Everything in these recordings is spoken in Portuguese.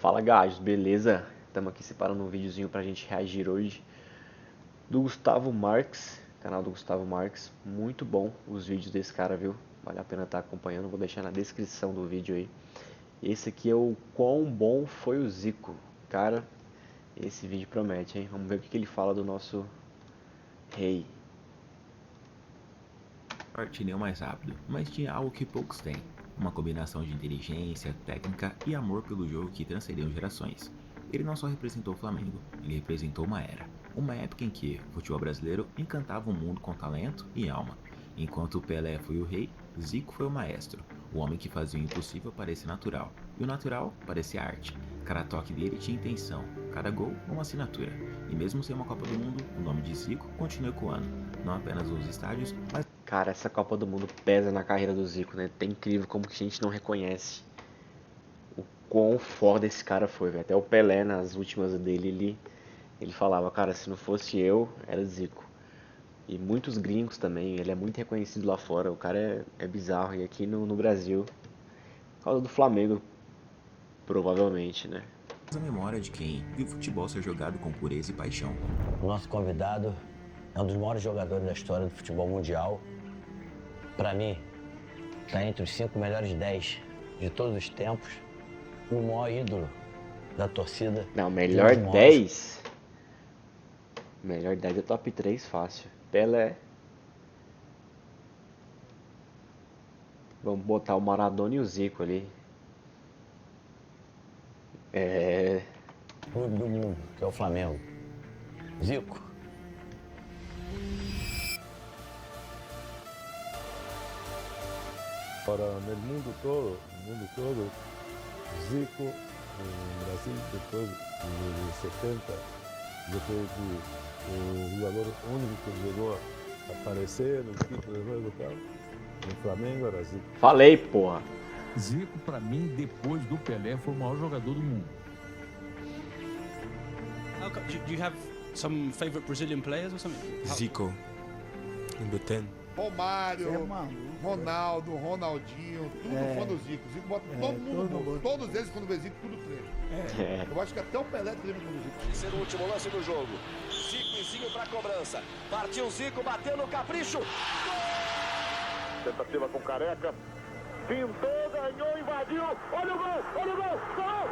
Fala gajos, beleza? Estamos aqui separando um videozinho pra gente reagir hoje do Gustavo Marques, canal do Gustavo Marques. Muito bom os vídeos desse cara, viu? Vale a pena estar acompanhando, vou deixar na descrição do vídeo aí. Esse aqui é o quão bom foi o Zico. Cara, esse vídeo promete, hein? Vamos ver o que ele fala do nosso rei. Sorte nem o mais rápido, mas tinha algo que poucos têm. Uma combinação de inteligência, técnica e amor pelo jogo que transcendiam gerações. Ele não só representou o Flamengo, ele representou uma era. Uma época em que o futebol brasileiro encantava o mundo com talento e alma. Enquanto o Pelé foi o rei, Zico foi o maestro, o homem que fazia o impossível parecer natural. E o natural parecia arte. Cada toque dele tinha intenção, cada gol uma assinatura. E mesmo sem uma Copa do Mundo, o nome de Zico continua ecoando, não apenas nos estádios, mas Cara, essa Copa do Mundo pesa na carreira do Zico, né? É incrível como que a gente não reconhece o quão foda esse cara foi, velho. Até o Pelé, nas últimas dele, ele falava, cara, se não fosse eu, era Zico. E muitos gringos também, ele é muito reconhecido lá fora, o cara é bizarro. E aqui no Brasil, por causa do Flamengo, provavelmente, né? a memória de quem viu o futebol ser jogado com pureza e paixão. O nosso convidado é um dos maiores jogadores da história do futebol mundial. Para mim, está entre os 5 melhores 10 de todos os tempos. O maior ídolo da torcida. Não, de melhor um dos maiores. 10. Melhor 10 é top 3 fácil. Pelé. Vamos botar o Maradona e o Zico ali. É. Clube do mundo, que é o Flamengo. Zico. Para no mundo todo, Zico, no Brasil, depois de 70, eu creio que o jogador único que chegou a aparecer no título de jogo tal, no Flamengo era Zico. Falei, porra. Zico, para mim, depois do Pelé, foi o maior jogador do mundo. Do you have some favorite Brazilian players or something? Zico, number 10. Romário, Ronaldo, Ronaldinho, tudo fã do Zico. Zico bota todo mundo no bolso. Todos eles, quando vê Zico, tudo treina. Eu acho que até o Pelé treina com o Zico. Ser o último lance do jogo. Zico para a cobrança. Partiu Zico, bateu no capricho. Tentativa com Careca. Pintou, ganhou, invadiu. Olha o gol, olha o gol. Gol!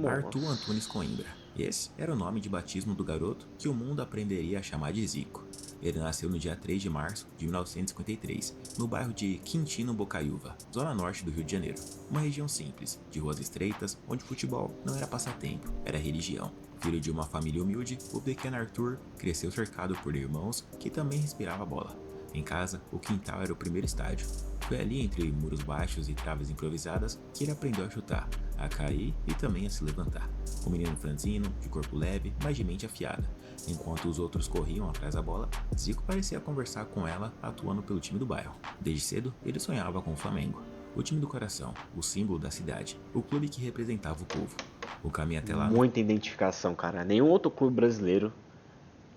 Arthur Antunes Coimbra. Esse era o nome de batismo do garoto que o mundo aprenderia a chamar de Zico. Ele nasceu no dia 3 de março de 1953, no bairro de Quintino Bocaiúva, zona norte do Rio de Janeiro. Uma região simples, de ruas estreitas, onde futebol não era passatempo, era religião. Filho de uma família humilde, o pequeno Arthur cresceu cercado por irmãos que também respiravam a bola. Em casa, o quintal era o primeiro estádio. Foi ali, entre muros baixos e traves improvisadas, que ele aprendeu a chutar, a cair e também a se levantar. O menino franzino, de corpo leve, mas de mente afiada. Enquanto os outros corriam atrás da bola, Zico parecia conversar com ela, atuando pelo time do bairro. Desde cedo, ele sonhava com o Flamengo. O time do coração, o símbolo da cidade, o clube que representava o povo. O caminho até lá... Muita identificação, cara. Nenhum outro clube brasileiro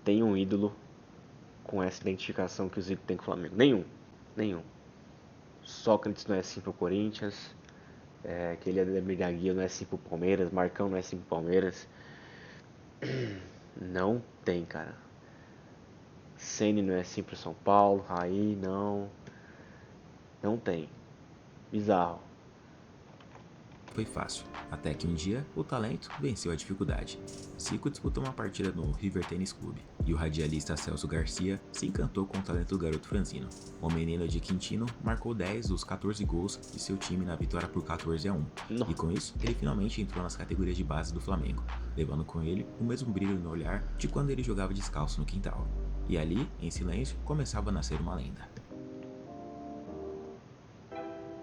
tem um ídolo com essa identificação que o Zico tem com o Flamengo. Nenhum. Sócrates não é assim pro Corinthians, aquele Ademir da Guia não é assim pro Palmeiras, Marcão não é assim pro Palmeiras. Não tem, cara. Ceni não é assim pro São Paulo, Raí não tem. Bizarro. Foi fácil, até que um dia o talento venceu a dificuldade. Zico disputou uma partida no River Tênis Clube e o radialista Celso Garcia se encantou com o talento do garoto franzino. O menino de Quintino marcou 10 dos 14 gols de seu time na vitória por 14-1. E com isso, ele finalmente entrou nas categorias de base do Flamengo, levando com ele o mesmo brilho no olhar de quando ele jogava descalço no quintal. E ali, em silêncio, começava a nascer uma lenda.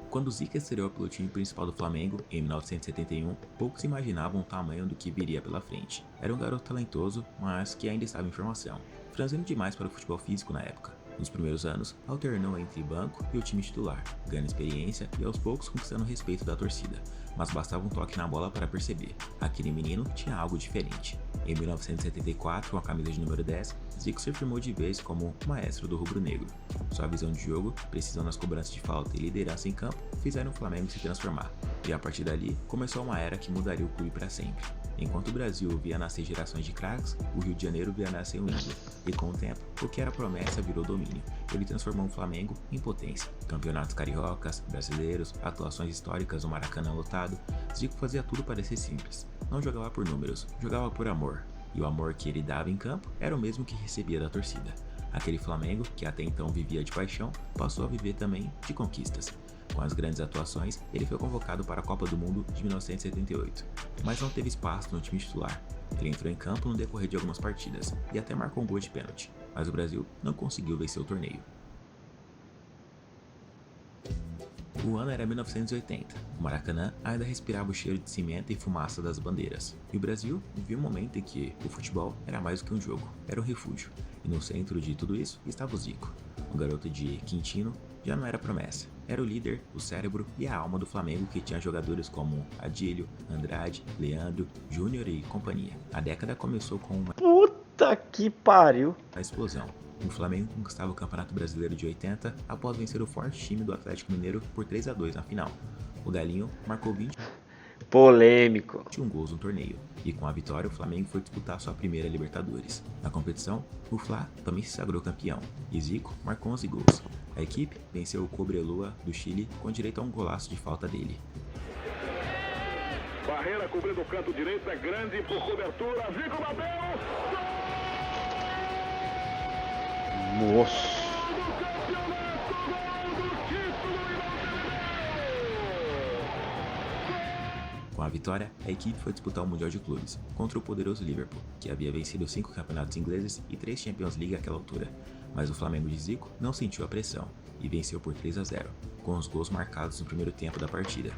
Quando Zico estreou pelo time principal do Flamengo, em 1971, poucos imaginavam o tamanho do que viria pela frente. Era um garoto talentoso, mas que ainda estava em formação, franzino demais para o futebol físico na época. Nos primeiros anos, alternou entre banco e o time titular, ganhando experiência e aos poucos conquistando o respeito da torcida, mas bastava um toque na bola para perceber, aquele menino tinha algo diferente. Em 1974, com a camisa de número 10, Zico se firmou de vez como o maestro do rubro-negro. Sua visão de jogo, precisão nas cobranças de falta e liderança em campo, fizeram o Flamengo se transformar. E a partir dali, começou uma era que mudaria o clube para sempre. Enquanto o Brasil via nascer gerações de craques, o Rio de Janeiro via nascer o Índio. E com o tempo, o que era promessa virou domínio. Ele transformou o Flamengo em potência. Campeonatos cariocas, brasileiros, atuações históricas no Maracanã lotado. Zico fazia tudo parecer simples. Não jogava por números, jogava por amor. E o amor que ele dava em campo era o mesmo que recebia da torcida. Aquele Flamengo, que até então vivia de paixão, passou a viver também de conquistas. Com as grandes atuações, ele foi convocado para a Copa do Mundo de 1978, mas não teve espaço no time titular. Ele entrou em campo no decorrer de algumas partidas e até marcou um gol de pênalti, mas o Brasil não conseguiu vencer o torneio. O ano era 1980, o Maracanã ainda respirava o cheiro de cimento e fumaça das bandeiras, e o Brasil vivia um momento em que o futebol era mais do que um jogo, era um refúgio, e no centro de tudo isso estava o Zico. O garoto de Quintino já não era promessa, era o líder, o cérebro e a alma do Flamengo, que tinha jogadores como Adílio, Andrade, Leandro, Júnior e companhia. A década começou com uma Puta que pariu! explosão. O Flamengo conquistava o Campeonato Brasileiro de 80 após vencer o forte time do Atlético Mineiro por 3-2 na final. O Galinho marcou 21 Polêmico. gols no torneio, e com a vitória o Flamengo foi disputar sua primeira Libertadores. Na competição, o Fla também se sagrou campeão, e Zico marcou 11 gols. A equipe venceu o Cobreloa do Chile com direito a um golaço de falta dele. Barreira cobrindo o canto direito, é grande por cobertura, Zico bateu! Nossa. Com a vitória, a equipe foi disputar o Mundial de Clubes contra o poderoso Liverpool, que havia vencido 5 campeonatos ingleses e 3 Champions League àquela altura. Mas o Flamengo de Zico não sentiu a pressão e venceu por 3-0, com os gols marcados no primeiro tempo da partida.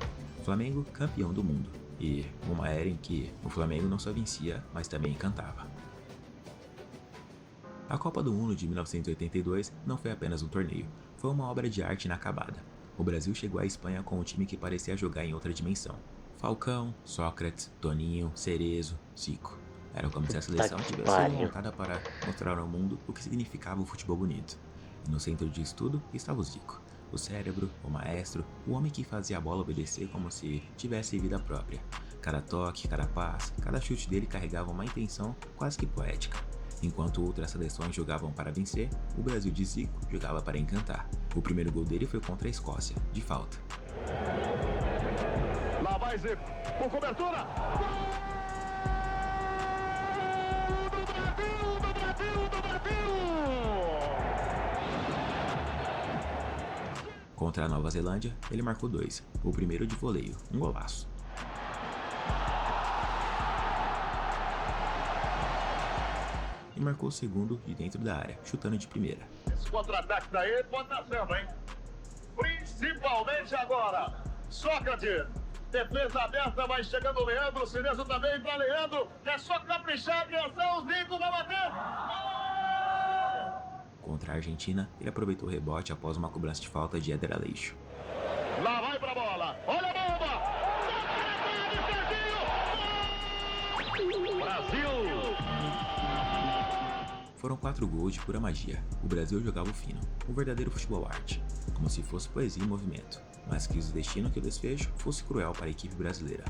Flamengo campeão do mundo, e uma era em que o Flamengo não só vencia, mas também encantava. A Copa do Mundo de 1982 não foi apenas um torneio, foi uma obra de arte inacabada. O Brasil chegou à Espanha com um time que parecia jogar em outra dimensão. Falcão, Sócrates, Toninho, Cerezo, Zico. Era como se a seleção tivesse sido montada para mostrar ao mundo o que significava o futebol bonito. E no centro disso tudo estava o Zico, o cérebro, o maestro, o homem que fazia a bola obedecer como se tivesse vida própria. Cada toque, cada passe, cada chute dele carregava uma intenção quase que poética. Enquanto outras seleções jogavam para vencer, o Brasil de Zico jogava para encantar. O primeiro gol dele foi contra a Escócia, de falta. Lá vai Zico, por cobertura! Contra a Nova Zelândia, ele marcou 2, o primeiro de voleio, um golaço. E marcou o segundo de dentro da área, chutando de primeira. Esse contra-ataque daí pode dar certo, hein? Principalmente agora. Sócrates, defesa aberta, vai chegando o Leandro, o Cerezo também para Leandro. É só caprichar, atenção, o Zico vai bater. Contra a Argentina, ele aproveitou o rebote após uma cobrança de falta de Éder Aleixo. Lá vai pra bola, olha a bomba! Brasil! Foram 4 gols de pura magia. O Brasil jogava o fino, o verdadeiro futebol arte, como se fosse poesia em movimento, mas quis o destino que o desfecho fosse cruel para a equipe brasileira.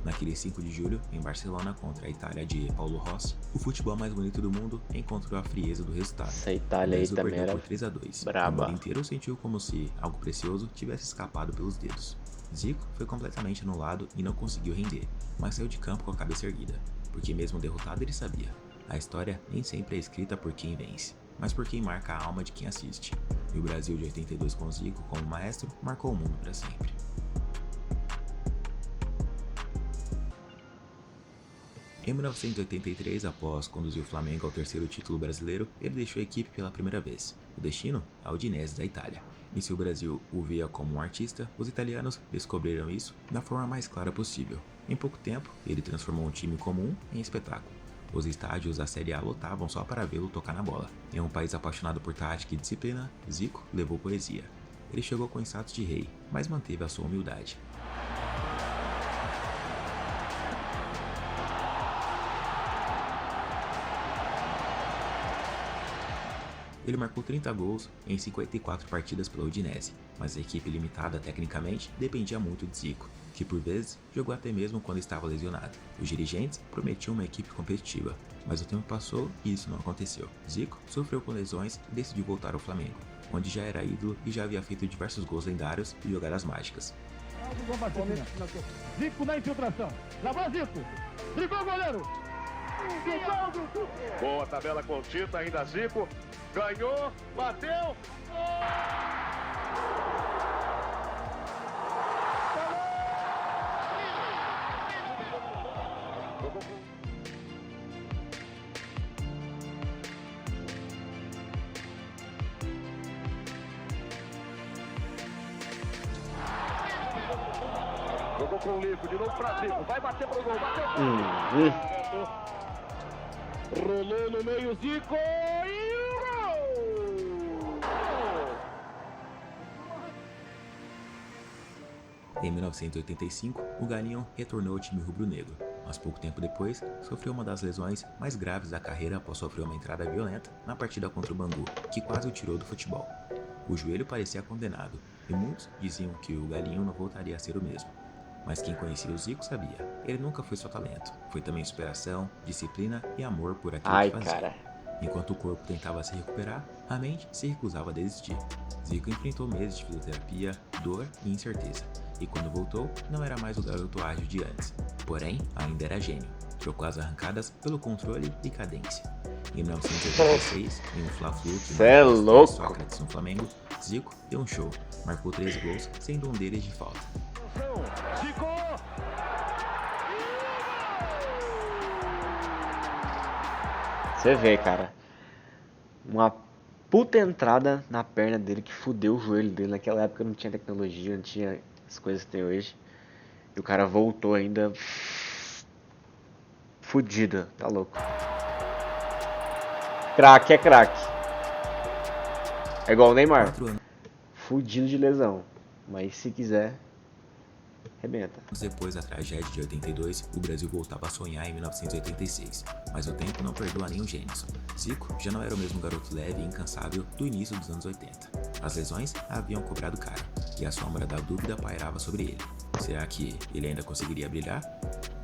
Naquele 5 de julho, em Barcelona contra a Itália de Paulo Rossi, o futebol mais bonito do mundo encontrou a frieza do resultado. Essa Itália aí também era por 3-2. braba. O mundo inteiro sentiu como se algo precioso tivesse escapado pelos dedos. Zico foi completamente anulado e não conseguiu render, mas saiu de campo com a cabeça erguida, porque mesmo derrotado ele sabia. A história nem sempre é escrita por quem vence, mas por quem marca a alma de quem assiste. E o Brasil de 82 com Zico como maestro marcou o mundo para sempre. Em 1983, após conduzir o Flamengo ao terceiro título brasileiro, ele deixou a equipe pela primeira vez. O destino? A Udinese da Itália. E se o Brasil o via como um artista, os italianos descobriram isso da forma mais clara possível. Em pouco tempo, ele transformou um time comum em espetáculo. Os estádios da Série A lotavam só para vê-lo tocar na bola. Em um país apaixonado por tática e disciplina, Zico levou poesia. Ele chegou com status de rei, mas manteve a sua humildade. Ele marcou 30 gols em 54 partidas pela Udinese, mas a equipe limitada tecnicamente dependia muito de Zico, que por vezes jogou até mesmo quando estava lesionado. Os dirigentes prometiam uma equipe competitiva, mas o tempo passou e isso não aconteceu. Zico sofreu com lesões e decidiu voltar ao Flamengo, onde já era ídolo e já havia feito diversos gols lendários e jogadas mágicas. Zico na infiltração. Lá vai Zico. Driblou o goleiro. Boa tabela com Tita, ainda Zico. Ganhou, bateu. Jogou com o Lico, de novo pra Zico. Vai bater pro gol, bateu. Rolou no meio, Zico. E o gol! Em 1985, o Galinho retornou ao time rubro-negro, mas pouco tempo depois sofreu uma das lesões mais graves da carreira após sofrer uma entrada violenta na partida contra o Bangu, que quase o tirou do futebol. O joelho parecia condenado, e muitos diziam que o Galinho não voltaria a ser o mesmo. Mas quem conhecia o Zico sabia, ele nunca foi só talento, foi também superação, disciplina e amor por aquilo que fazia. Cara. Enquanto o corpo tentava se recuperar, a mente se recusava a desistir. Zico enfrentou meses de fisioterapia, dor e incerteza, e quando voltou, não era mais o garoto ágil de antes, porém ainda era gênio. Trocou as arrancadas pelo controle e cadência. Em 1986, em um Fla-Flu que marcou Sócrates no Flamengo, Zico deu um show, marcou 3 gols, sendo um deles de falta. Você vê, cara, uma puta entrada na perna dele que fudeu o joelho dele. Naquela época não tinha tecnologia, não tinha as coisas que tem hoje. E o cara voltou ainda fudida, tá louco. Craque é craque. É igual o Neymar. Fudido de lesão. Mas se quiser, arrebenta. Depois da tragédia de 82, o Brasil voltava a sonhar em 1986, mas o tempo não perdoa nenhum gênio. Zico já não era o mesmo garoto leve e incansável do início dos anos 80. As lesões haviam cobrado caro, e a sombra da dúvida pairava sobre ele. Será que ele ainda conseguiria brilhar?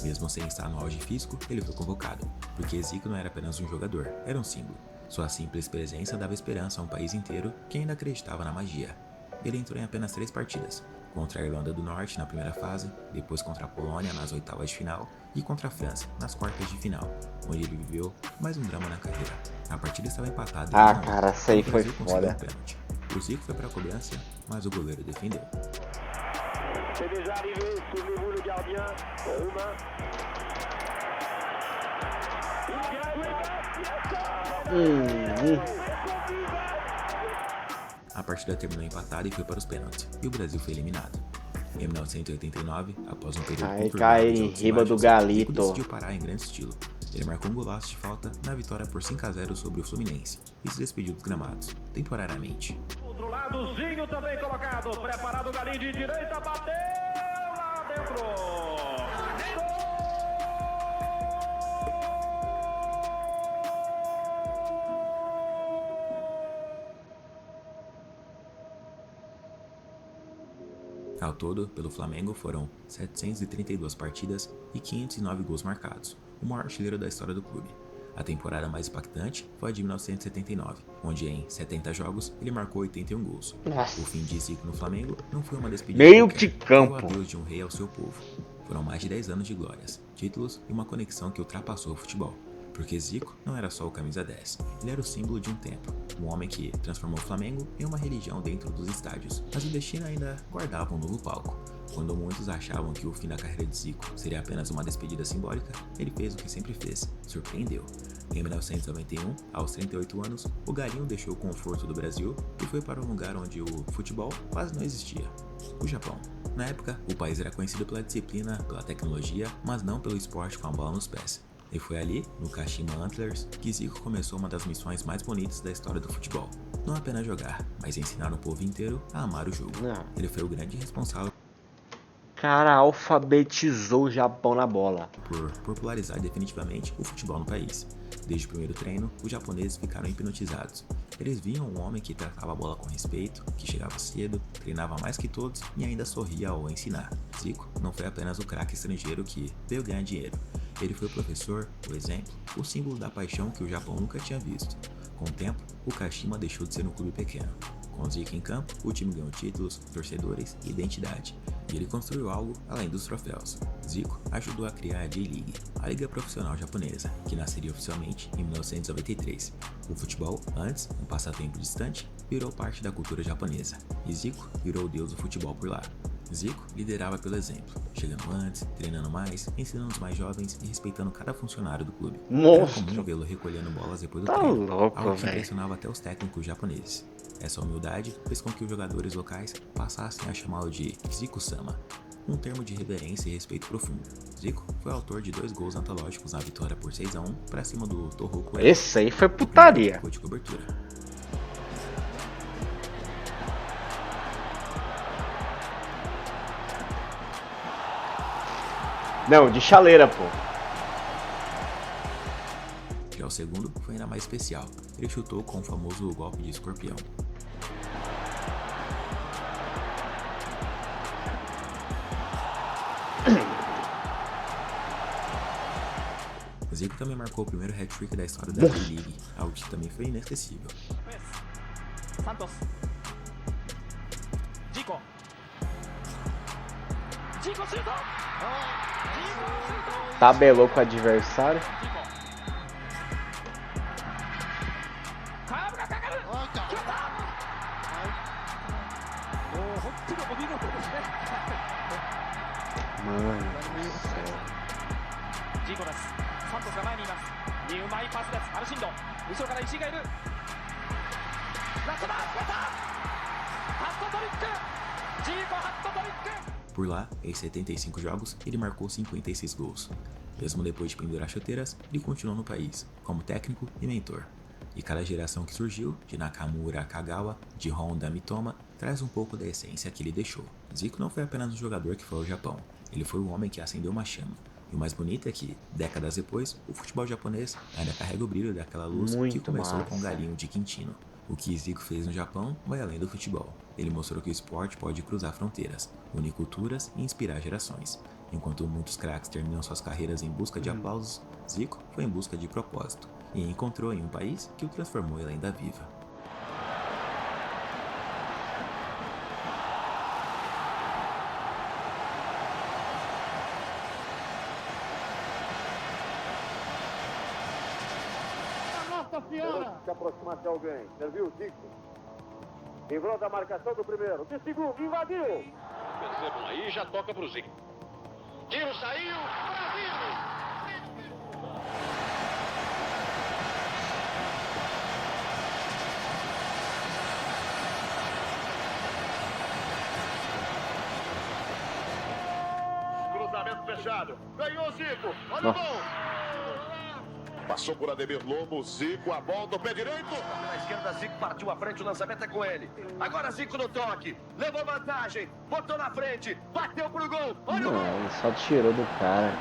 Mesmo sem estar no auge físico, ele foi convocado, porque Zico não era apenas um jogador, era um símbolo. Sua simples presença dava esperança a um país inteiro que ainda acreditava na magia. Ele entrou em apenas 3 partidas, contra a Irlanda do Norte na primeira fase, depois contra a Polônia nas oitavas de final e contra a França nas quartas de final, onde ele viveu mais um drama na carreira. A partida estava empatada. Cara, essa aí foi foda. O Zico foi para a cobrança, mas o goleiro defendeu. A partida terminou empatada e foi para os pênaltis, e o Brasil foi eliminado. Em 1989, após um período conturbado de altos e baixos, Zico decidiu parar em grande estilo. Ele marcou um golaço de falta na vitória por 5-0 sobre o Fluminense e se despediu dos gramados, temporariamente. Outro lado, Zinho também colocado, preparado o Galinho de direita, bateu lá dentro. Ao todo, pelo Flamengo foram 732 partidas e 509 gols marcados, o maior artilheiro da história do clube. A temporada mais impactante foi a de 1979, onde em 70 jogos ele marcou 81 gols. O fim de Zico no Flamengo não foi uma despedida meio de campo, foi o adeus de um rei ao seu povo. Foram mais de 10 anos de glórias, títulos e uma conexão que ultrapassou o futebol. Porque Zico não era só o camisa 10, ele era o símbolo de um tempo, um homem que transformou o Flamengo em uma religião dentro dos estádios, mas o destino ainda guardava um novo palco. Quando muitos achavam que o fim da carreira de Zico seria apenas uma despedida simbólica, ele fez o que sempre fez, surpreendeu. Em 1991, aos 38 anos, o Galinho deixou o conforto do Brasil e foi para um lugar onde o futebol quase não existia, o Japão. Na época, o país era conhecido pela disciplina, pela tecnologia, mas não pelo esporte com a bola nos pés. E foi ali, no Kashima Antlers, que Zico começou uma das missões mais bonitas da história do futebol. Não apenas jogar, mas ensinar o povo inteiro a amar o jogo. Ele foi o grande responsável Cara, alfabetizou o Japão na bola. Por popularizar definitivamente o futebol no país. Desde o primeiro treino, os japoneses ficaram hipnotizados. Eles viam um homem que tratava a bola com respeito, que chegava cedo, treinava mais que todos e ainda sorria ao ensinar. Zico não foi apenas o craque estrangeiro que veio ganhar dinheiro. Ele foi o professor, o exemplo, o símbolo da paixão que o Japão nunca tinha visto. Com o tempo, o Kashima deixou de ser um clube pequeno. Com Zico em campo, o time ganhou títulos, torcedores e identidade. E ele construiu algo além dos troféus. Zico ajudou a criar a J-League, a liga profissional japonesa, que nasceria oficialmente em 1993. O futebol, antes um passatempo distante, virou parte da cultura japonesa. E Zico virou o deus do futebol por lá. Zico liderava pelo exemplo, chegando antes, treinando mais, ensinando os mais jovens e respeitando cada funcionário do clube. Era comum vê-lo recolhendo bolas depois do treino, algo que impressionava até os técnicos japoneses. Essa humildade fez com que os jogadores locais passassem a chamá-lo de Zico-sama, um termo de reverência e respeito profundo. Zico foi autor de 2 gols antológicos na vitória por 6-1 para cima do Tohoku. Esse aí foi putaria. Foi de cobertura. Não, de chaleira, pô. Já o segundo foi ainda mais especial. Ele chutou com o famoso golpe de escorpião. Zico também marcou o primeiro hat-trick da história da J-League, algo que também foi inesquecível. Santos. Zico. Zico chutou. Tabelou com o adversário. Mano do céu. Por lá, em 75 jogos, ele marcou 56 gols. Mesmo depois de pendurar chuteiras, ele continuou no país, como técnico e mentor. E cada geração que surgiu, de Nakamura a Kagawa, de Honda a Mitoma, traz um pouco da essência que ele deixou. Zico não foi apenas um jogador que foi ao Japão, ele foi o homem que acendeu uma chama. E o mais bonito é que, décadas depois, o futebol japonês ainda carrega o brilho daquela luz que começou com o galinho de Quintino. O que Zico fez no Japão vai além do futebol. Ele mostrou que o esporte pode cruzar fronteiras, unir culturas e inspirar gerações. Enquanto muitos craques terminam suas carreiras em busca de aplausos, Zico foi em busca de propósito e encontrou em um país que o transformou em lenda viva. Se aproximar de alguém. Serviu, Zico. Livrou da marcação do primeiro. De segundo, invadiu. Percebam aí, já toca pro Zico. Tiro saiu, Brasil! Cruzamento fechado. Ganhou o Zico. Olha o gol. Passou por Ademir Lobo, Zico, a bola do pé direito. Na esquerda, Zico partiu à frente, o lançamento é com ele. Agora Zico no toque, levou vantagem, botou na frente, bateu pro gol. Olha o gol. Ele só tirou do cara.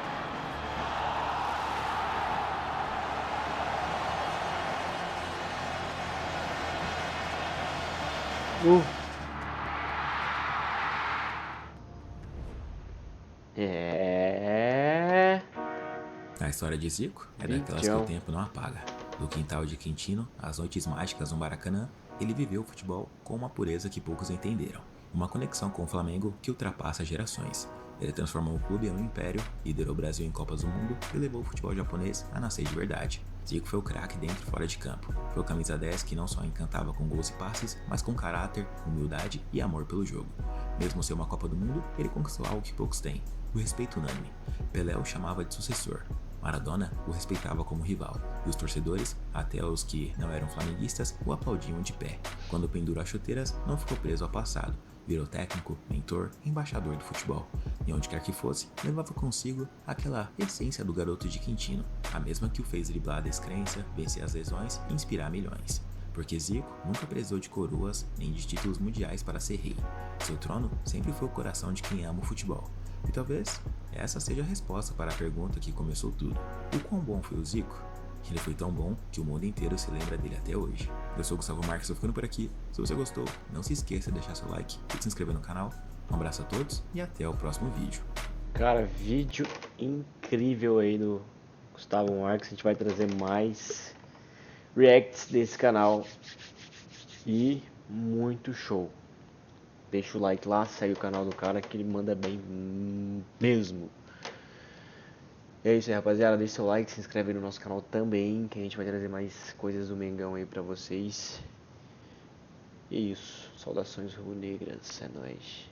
A história de Zico é daquelas que o tempo não apaga. Do quintal de Quintino às noites mágicas no Maracanã, ele viveu o futebol com uma pureza que poucos entenderam. Uma conexão com o Flamengo que ultrapassa gerações. Ele transformou o clube em um império, liderou o Brasil em Copas do Mundo e levou o futebol japonês a nascer de verdade. Zico foi o craque dentro e fora de campo. Foi o camisa 10 que não só encantava com gols e passes, mas com caráter, humildade e amor pelo jogo. Mesmo sem uma Copa do Mundo, ele conquistou algo que poucos têm, o respeito unânime. Pelé o chamava de sucessor. Maradona o respeitava como rival, e os torcedores, até os que não eram flamenguistas, o aplaudiam de pé. Quando pendurou as chuteiras, não ficou preso ao passado, virou técnico, mentor e embaixador do futebol. e onde quer que fosse, levava consigo aquela essência do garoto de Quintino, a mesma que o fez driblar a descrença, vencer as lesões e inspirar milhões. Porque Zico nunca precisou de coroas nem de títulos mundiais para ser rei. Seu trono sempre foi o coração de quem ama o futebol. E talvez essa seja a resposta para a pergunta que começou tudo. O quão bom foi o Zico? Ele foi tão bom que o mundo inteiro se lembra dele até hoje. Eu sou o Gustavo Marques, estou ficando por aqui. Se você gostou, não se esqueça de deixar seu like e de se inscrever no canal. Um abraço a todos e até o próximo vídeo. Cara, vídeo incrível aí do Gustavo Marques. A gente vai trazer mais reacts desse canal. E muito show. Deixa o like lá, segue o canal do cara que ele manda bem mesmo. É isso aí, rapaziada. Deixa seu like, se inscreve no nosso canal também, que a gente vai trazer mais coisas do Mengão aí pra vocês. E é isso. Saudações rubro-negras. É nóis.